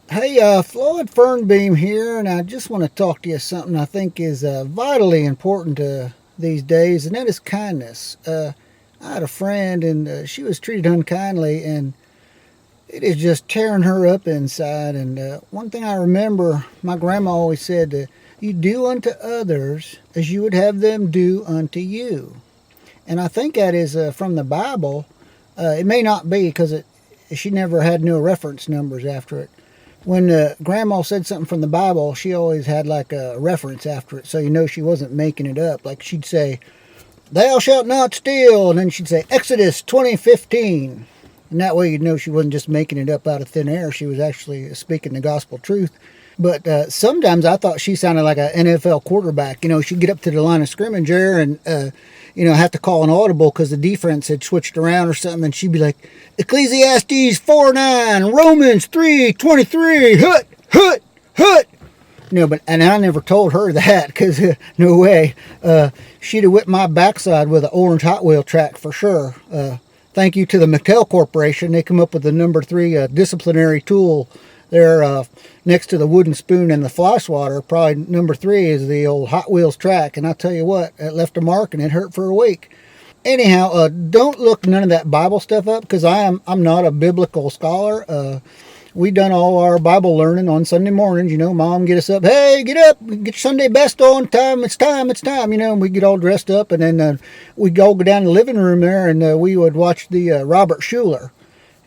Hey, Floyd Furnbeem here, and I just want to talk to you something I think is vitally important these days, and that is kindness. I had a friend, and she was treated unkindly, and it is just tearing her up inside. And one thing I remember, my grandma always said, "You do unto others as you would have them do unto you." And I think that is from the Bible. It may not be because she never had no reference numbers after it. When grandma said something from the Bible, she always had like a reference after it, so you know she wasn't making it up. Like she'd say, "Thou shalt not steal," and then she'd say, "Exodus 20:15," and that way you'd know she wasn't just making it up out of thin air. She was actually speaking the gospel truth. But sometimes I thought she sounded like an NFL quarterback. You know, she'd get up to the line of scrimmage there and, have to call an audible because the defense had switched around or something. And she'd be like, "Ecclesiastes 4:9, Romans 3:23, hut, hut, hut." And I never told her that because no way. She'd have whipped my backside with an orange Hot Wheel track for sure. Thank you to the Mattel Corporation. They come up with the number 3 disciplinary tool there next to the wooden spoon and the fly swatter. Probably number 3 is the old Hot Wheels track. And I tell you what, it left a mark and it hurt for a week. Anyhow, don't look none of that Bible stuff up because I'm not a biblical scholar. We done all our Bible learning on Sunday mornings. You know, Mom get us up. Hey, get up, get your Sunday best on. Time, it's time, it's time. You know, and we get all dressed up, and then we'd all go down to the living room there, and we would watch the Robert Schuller.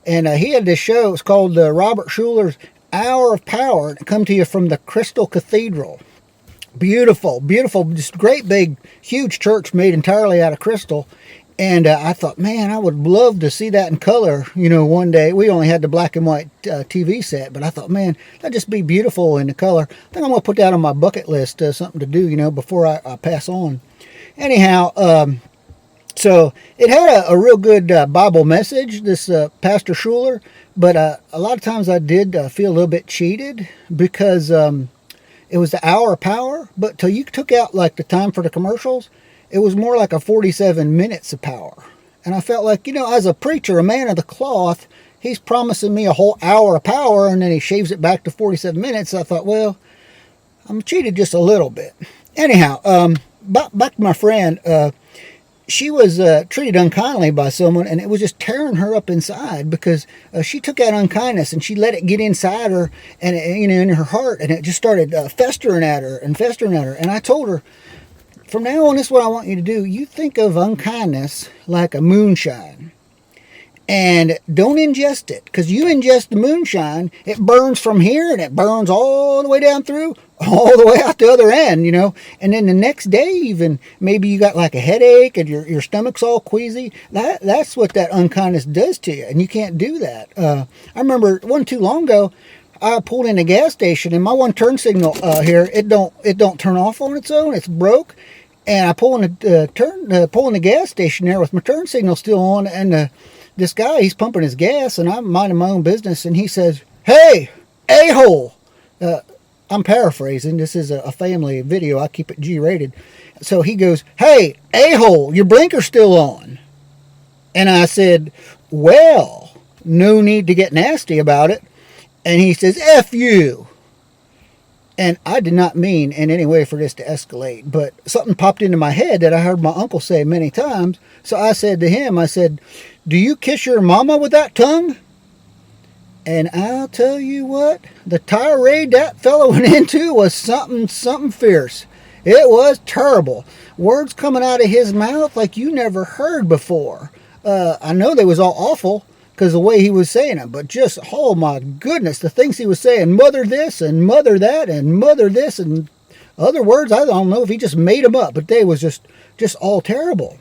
And he had this show. It's called Robert Schuller's Hour of Power. And it come to you from the Crystal Cathedral. Beautiful, beautiful, just great big, huge church made entirely out of crystal. And I thought, man, I would love to see that in color, one day. We only had the black and white TV set, but I thought, man, that'd just be beautiful in the color. I think I'm going to put that on my bucket list, something to do, before I pass on. Anyhow, so it had a real good Bible message, this Pastor Schuler, but a lot of times I did feel a little bit cheated because it was the hour of power, but till you took out like the time for the commercials, it was more like a 47 minutes of power. And I felt like, as a preacher, a man of the cloth, he's promising me a whole hour of power, and then he shaves it back to 47 minutes. I thought, well, I'm cheated just a little bit. Anyhow, back to my friend. She was treated unkindly by someone, and it was just tearing her up inside because she took out unkindness and she let it get inside her and in her heart, and it just started festering at her and festering at her. And I told her, from now on, this is what I want you to do. You think of unkindness like a moonshine. And don't ingest it. Because you ingest the moonshine, it burns from here and it burns all the way down through, all the way out the other end, And then the next day even, maybe you got like a headache and your stomach's all queasy. That's what that unkindness does to you. And you can't do that. I remember one too long ago, I pulled in a gas station and my one turn signal here, it don't turn off on its own. It's broke. And I pull in the gas station there with my turn signal still on, and this guy, he's pumping his gas, and I'm minding my own business, and he says, "Hey, a-hole!" I'm paraphrasing. This is a family video. I keep it G-rated. So he goes, "Hey, a-hole, your blinker's still on." And I said, "Well, no need to get nasty about it." And he says, "F you." And I did not mean in any way for this to escalate, but something popped into my head that I heard my uncle say many times. So I said to him, I said, "Do you kiss your mama with that tongue?" And I'll tell you what, the tirade that fellow went into was something fierce. It was terrible. Words coming out of his mouth like you never heard before. I know they was all awful, because the way he was saying it, but just, oh my goodness, the things he was saying, mother this and mother that and mother this and other words, I don't know if he just made them up, but they was just all terrible.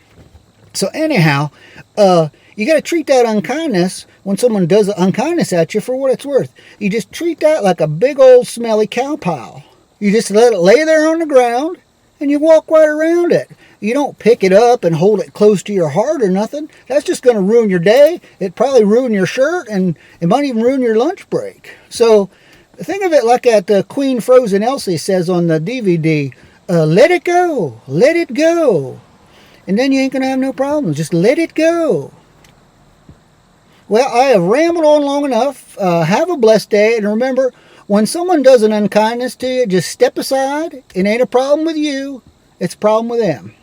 So anyhow, you got to treat that unkindness when someone does unkindness at you for what it's worth. You just treat that like a big old smelly cow pile. You just let it lay there on the ground and you walk right around it. You don't pick it up and hold it close to your heart or nothing. That's just going to ruin your day. It'd probably ruin your shirt, and it might even ruin your lunch break. So think of it like that Queen Frozen Elsie says on the DVD, let it go, let it go. And then you ain't going to have no problems. Just let it go. Well, I have rambled on long enough. Have a blessed day, and remember, when someone does an unkindness to you, just step aside. It ain't a problem with you, it's a problem with them.